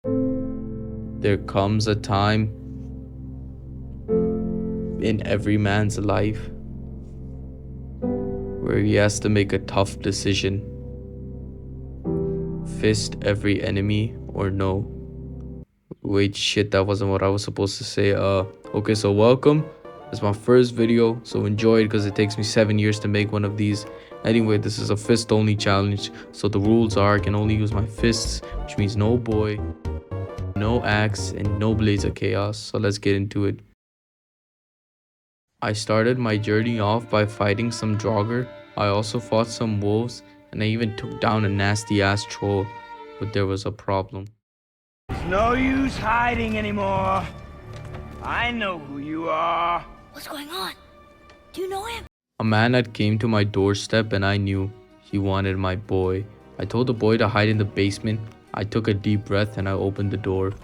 There comes a time in every man's life where he has to make a tough decision. Fist every enemy or no. Wait, shit, that wasn't what I was supposed to say. Okay, so welcome. It's my first video, so enjoy it because it takes me 7 years to make one of these. Anyway, this is a fist only challenge, so the rules are I can only use my fists, which means no boy, no axe, and no blades of chaos. So let's get into it. I started my journey off by fighting some Draugr. I also fought some wolves, and I even took down a nasty ass troll, but there was a problem. There's no use hiding anymore. I know who you are. What's going on? Do you know him? A man had came to my doorstep and I knew he wanted my boy. I told the boy to hide in the basement. I took a deep breath and I opened the door.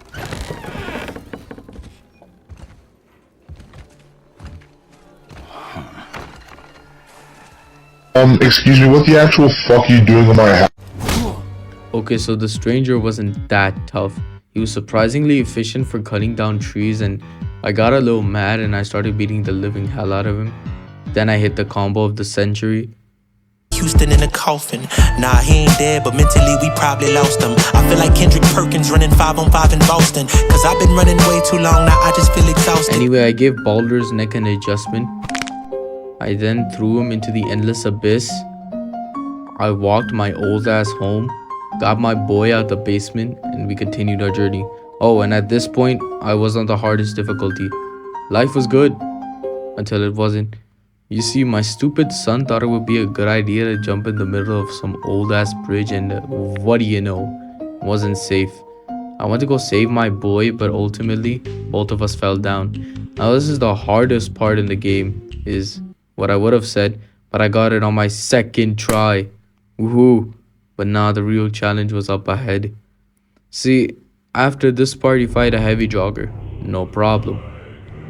Excuse me, what the actual fuck are you doing in my house? Okay, so the stranger wasn't that tough. He was surprisingly efficient for cutting down trees, and I got a little mad and I started beating the living hell out of him. Then I hit the combo of the century. Houston in a coffin. Nah, he ain't dead, but mentally we probably lost him. I feel like Kendrick Perkins running 5-on-5 in Boston. Cause I've been running way too long, now I just feel exhausted. Anyway, I gave Baldur's Neck an adjustment. I then threw him into the endless abyss. I walked my old ass home, got my boy out the basement, and we continued our journey. Oh, and at this point, I was on the hardest difficulty. Life was good until it wasn't. You see, my stupid son thought it would be a good idea to jump in the middle of some old ass bridge, and what do you know, wasn't safe. I went to go save my boy, but ultimately both of us fell down. Now this is the hardest part in the game, is what I would have said, but I got it on my second try. Woohoo. But nah, the real challenge was up ahead. See, after this part you fight a heavy jogger, no problem.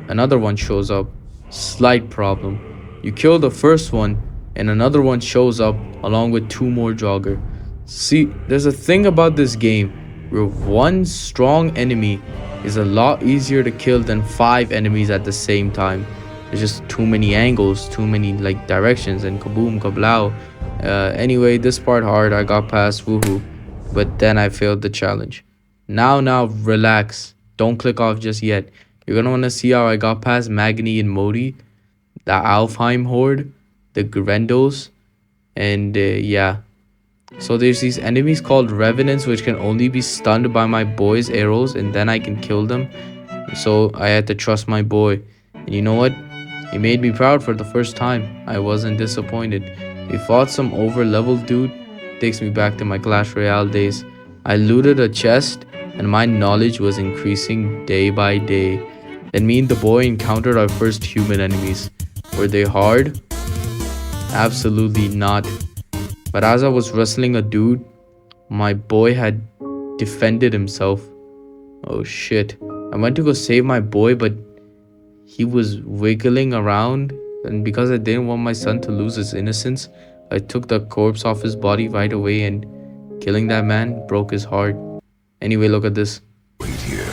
Another one shows up, slight problem. You kill the first one and another one shows up along with 2 more jogger. See, there's a thing about this game where one strong enemy is a lot easier to kill than 5 enemies at the same time. There's just too many angles, too many like directions, and kaboom, kablow. Anyway, this part hard, I got past, woohoo. But then I failed the challenge. Now, relax. Don't click off just yet. You're gonna wanna see how I got past Magni and Modi, the Alfheim horde, the Grendos, and yeah. So there's these enemies called Revenants which can only be stunned by my boy's arrows, and then I can kill them. So I had to trust my boy. And you know what? He made me proud for the first time. I wasn't disappointed. We fought some over-leveled dude. Takes me back to my Clash Royale days. I looted a chest and my knowledge was increasing day by day. Then me and the boy encountered our first human enemies. Were they hard? Absolutely not. But as I was wrestling a dude, my boy had defended himself. Oh shit. I went to go save my boy, but he was wiggling around, and because I didn't want my son to lose his innocence, I took the corpse off his body right away, and killing that man broke his heart. Anyway, look at this. Wait here.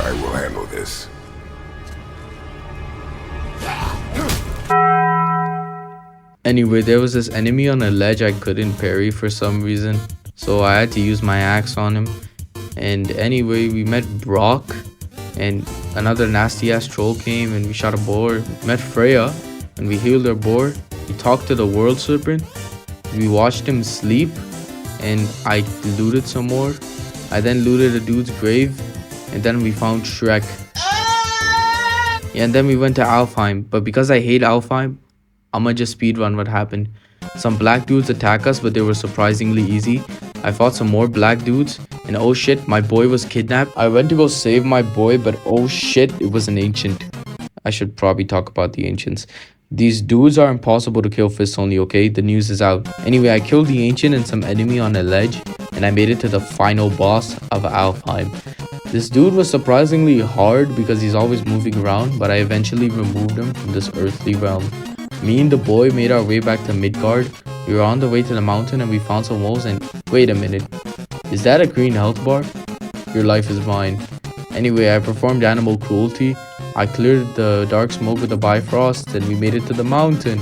I will handle this. Anyway, there was this enemy on a ledge I couldn't parry for some reason, so I had to use my axe on him. And anyway, we met Brock, and another nasty ass troll came, and we shot a boar. We met Freya, and we healed our boar. We talked to the world serpent. We watched him sleep, and I looted some more. I then looted a dude's grave, and then we found Shrek. Yeah, and then we went to Alfheim, but because I hate Alfheim, I'ma just speedrun what happened. Some black dudes attack us, but they were surprisingly easy. I fought some more black dudes, and oh shit, my boy was kidnapped. I went to go save my boy, but oh shit, it was an ancient. I should probably talk about the ancients. These dudes are impossible to kill fists only, okay? The news is out. Anyway, I killed the ancient and some enemy on a ledge, and I made it to the final boss of Alfheim. This dude was surprisingly hard because he's always moving around, but I eventually removed him from this earthly realm. Me and the boy made our way back to Midgard. We were on the way to the mountain and we found some wolves and wait a minute. Is that a green health bar? Your life is mine. Anyway, I performed animal cruelty. I cleared the dark smoke with the Bifrost and we made it to the mountain.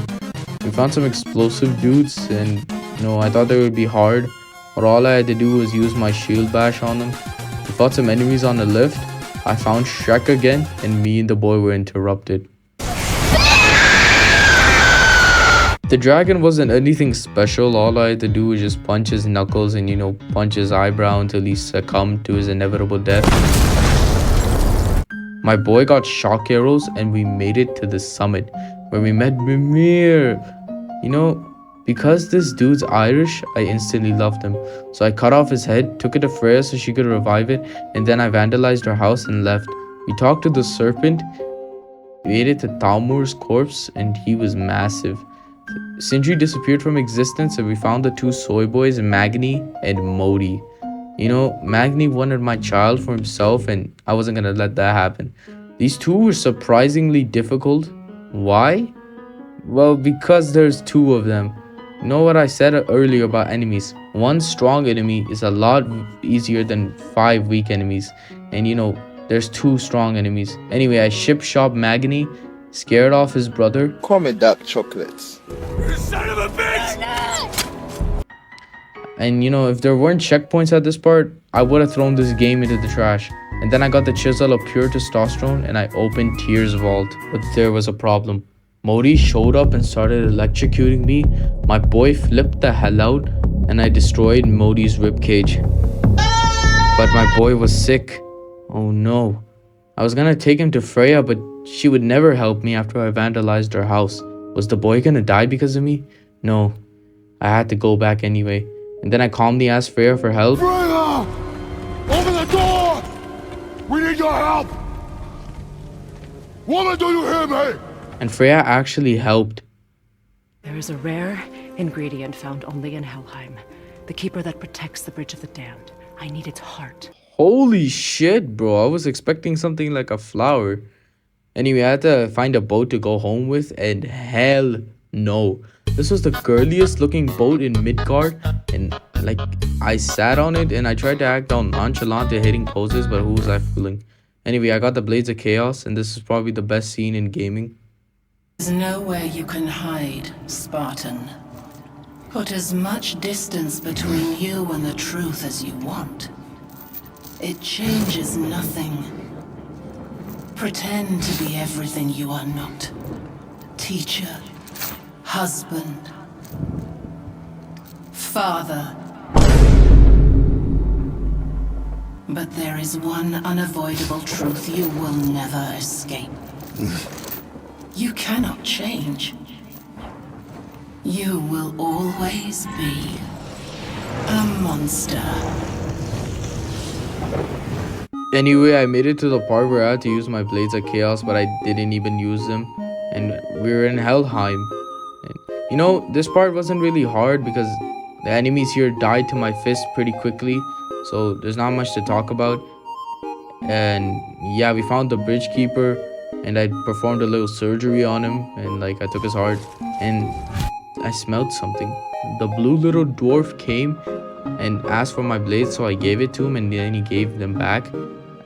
We found some explosive dudes and I thought they would be hard, but all I had to do was use my shield bash on them. We fought some enemies on the lift. I found Shrek again and me and the boy were interrupted. The dragon wasn't anything special. All I had to do was just punch his knuckles and punch his eyebrow until he succumbed to his inevitable death. My boy got shock arrows and we made it to the summit where we met Mimir. Because this dude's Irish, I instantly loved him. So I cut off his head, took it to Freya so she could revive it, and then I vandalized her house and left. We talked to the serpent, we made it to Thalmur's corpse, and he was massive. Sindri disappeared from existence and we found the two soy boys, Magni and Modi. Magni wanted my child for himself and I wasn't gonna let that happen. These two were surprisingly difficult. Why? Well, because there's two of them. You know what I said earlier about enemies? One strong enemy is a lot easier than 5 weak enemies. And there's 2 strong enemies. Anyway, I ship-shop Magni, scared off his brother. Call me dark chocolates. You son of a bitch! And if there weren't checkpoints at this part, I would have thrown this game into the trash. And then I got the chisel of pure testosterone and I opened Tears Vault. But there was a problem. Modi showed up and started electrocuting me. My boy flipped the hell out and I destroyed Modi's ribcage. But my boy was sick. Oh no. I was gonna take him to Freya, but she would never help me after I vandalized her house. Was the boy gonna die because of me? No. I had to go back anyway. And then I calmly asked Freya for help. Freya! Open the door! We need your help! Woman, do you hear me? And Freya actually helped. There is a rare ingredient found only in Helheim. The keeper that protects the Bridge of the Damned. I need its heart. Holy shit, bro. I was expecting something like a flower. Anyway, I had to find a boat to go home with, and hell no. This was the girliest looking boat in Midgard, and I sat on it and I tried to act all nonchalant at hitting poses, but who was I fooling? Anyway, I got the Blades of Chaos, and this is probably the best scene in gaming. There's nowhere you can hide, Spartan. Put as much distance between you and the truth as you want. It changes nothing. Pretend to be everything you are not. Teacher, husband, father. But there is one unavoidable truth you will never escape. You cannot change. You will always be a monster. Anyway, I made it to the part where I had to use my Blades of Chaos, but I didn't even use them. And we were in Helheim. And, this part wasn't really hard because the enemies here died to my fist pretty quickly. So there's not much to talk about. And yeah, we found the Bridge Keeper. And I performed a little surgery on him. And I took his heart. And I smelled something. The blue little dwarf came and asked for my blades, so I gave it to him and then he gave them back.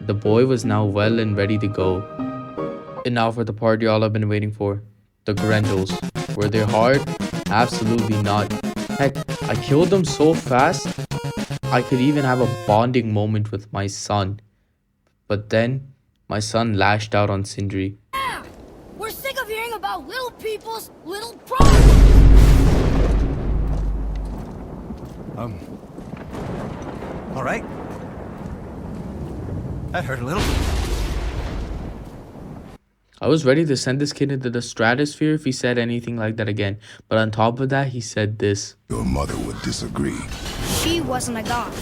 The boy was now well and ready to go. And now for the part y'all have been waiting for. The Grendels. Were they hard? Absolutely not. Heck, I killed them so fast, I could even have a bonding moment with my son. But then, my son lashed out on Sindri. We're sick of hearing about little people's little problems! Alright. That hurt a little. I was ready to send this kid into the stratosphere if he said anything like that again. But on top of that, he said this. Your mother would disagree. She wasn't a god.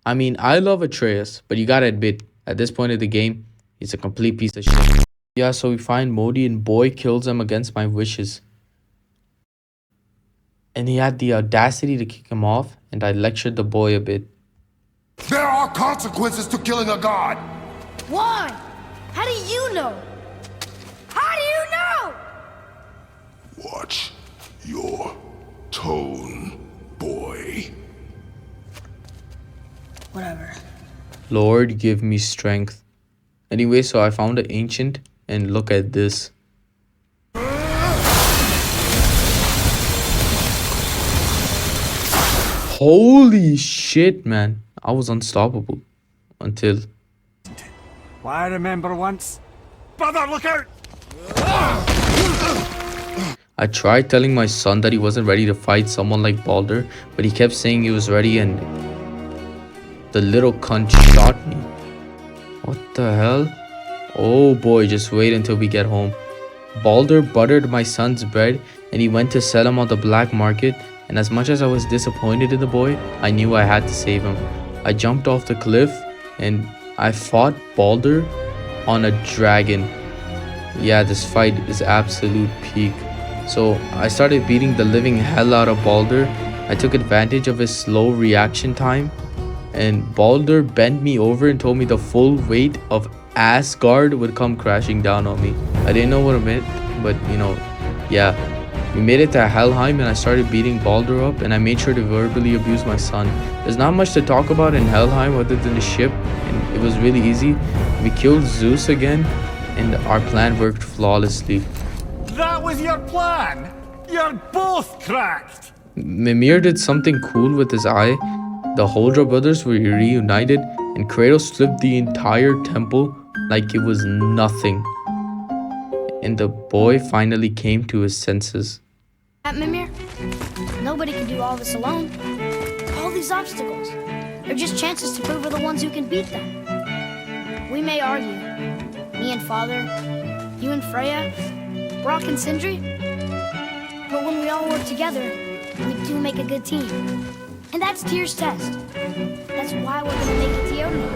I mean, I love Atreus, but you gotta admit, at this point of the game, he's a complete piece of shit. Yeah, so we find Modi and boy kills him against my wishes. And he had the audacity to kick him off, and I lectured the boy a bit. There are consequences to killing a god! Why? How do you know? How do you know? Watch your tone, boy. Whatever. Lord, give me strength. Anyway, so I found an ancient, and look at this. Holy shit, man. I was unstoppable. Until... I remember once. Brother, look out! I tried telling my son that he wasn't ready to fight someone like Baldur, but he kept saying he was ready and... the little cunt shot me. What the hell? Oh boy, just wait until we get home. Baldur buttered my son's bread and he went to sell him on the black market, and as much as I was disappointed in the boy, I knew I had to save him. I jumped off the cliff and I fought Baldur on a dragon. Yeah, this fight is absolute peak. So I started beating the living hell out of Baldur. I took advantage of his slow reaction time, and Baldur bent me over and told me the full weight of Asgard would come crashing down on me. I didn't know what it meant, but you know, yeah. We made it to Helheim and I started beating Baldur up, and I made sure to verbally abuse my son. There's not much to talk about in Helheim other than the ship, and it was really easy. We killed Zeus again, and our plan worked flawlessly. That was your plan? You're both cracked! Mimir did something cool with his eye. The Holdra brothers were reunited, and Kratos flipped the entire temple like it was nothing. And the boy finally came to his senses. Mimir, nobody can do all this alone. All these obstacles, they're just chances to prove we're the ones who can beat them. We may argue, me and Father, you and Freya, Brock and Sindri, but when we all work together, we do make a good team. And that's Tyr's test. That's why we're gonna make it to Yodel.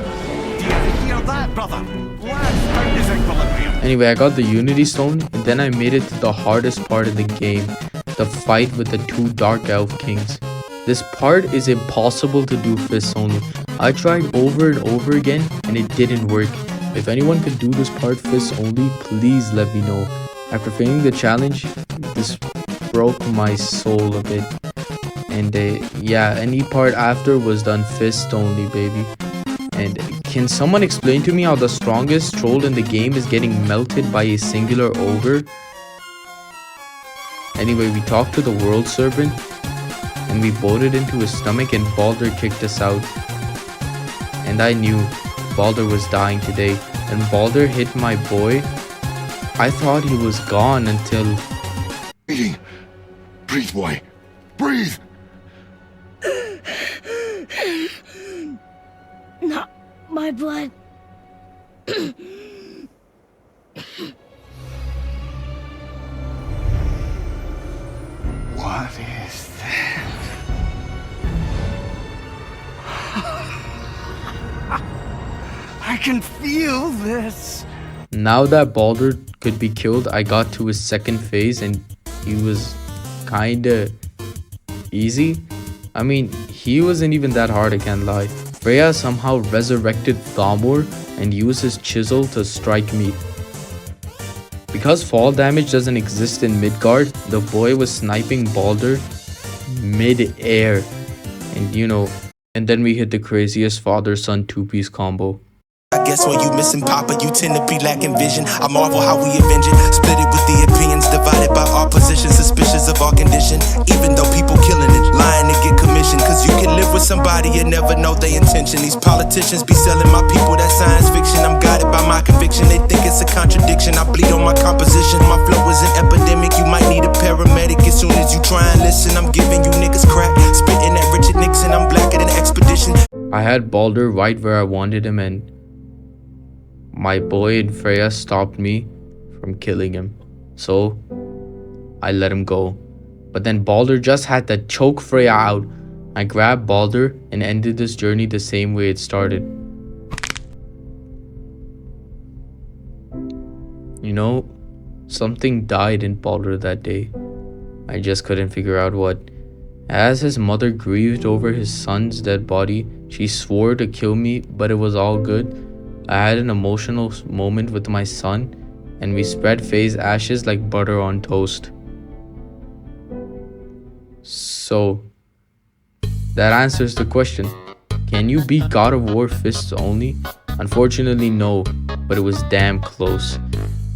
Do you hear that, brother? Lad found his equilibrium. Anyway, I got the Unity Stone, and then I made it to the hardest part of the game, the fight with the two Dark Elf Kings. This part is impossible to do fists only. I tried over and over again, and it didn't work. If anyone could do this part fists only, please let me know. After failing the challenge, this broke my soul a bit. And yeah, any part after was done fist only, baby. And can someone explain to me how the strongest troll in the game is getting melted by a singular ogre? Anyway, we talked to the world serpent, and we bolted into his stomach, and Baldur kicked us out. And I knew Baldur was dying today. And Baldur hit my boy. I thought he was gone until... Breathing. Breathe, boy. Breathe. Not my blood. What is that? I can feel this. Now that Baldur could be killed, I got to his second phase, and he was kinda easy. I mean, he wasn't even that hard, I can't lie. Freya somehow resurrected Thamur and used his chisel to strike me. Because fall damage doesn't exist in Midgard, the boy was sniping Baldur mid-air. And you know, and then we hit the craziest father-son two-piece combo. I guess when you missing Papa, you tend to be lacking vision. I marvel how we avenge it, split it with the opinions, divided by our positions, suspicious of our condition. Even though people killing it, lying to get commission. Cause you can live with somebody and never know their intention. These politicians be selling my people that science fiction. I'm guided by my conviction, they think it's a contradiction. I bleed on my composition, my flow is an epidemic. You might need a paramedic as soon as you try and listen. I'm giving you niggas crack, spitting at Richard Nixon. I'm blacker than Expedition. I had Baldur right where I wanted him, and my boy and Freya stopped me from killing him. So I let him go. But then Baldur just had to choke Freya out. I grabbed Baldur and ended this journey the same way it started. You know, something died in Baldur that day. I just couldn't figure out what. As his mother grieved over his son's dead body, she swore to kill me, but it was all good. I had an emotional moment with my son, and we spread Faye's ashes like butter on toast. So that answers the question. Can you beat God of War fists only? Unfortunately, no, but it was damn close.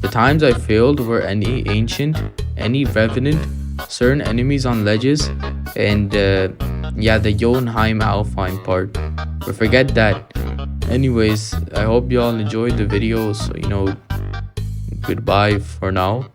The times I failed were any ancient, any revenant, certain enemies on ledges, and yeah, the Helheim Alfheim part. But forget that. Anyways, I hope y'all enjoyed the video. So, goodbye for now.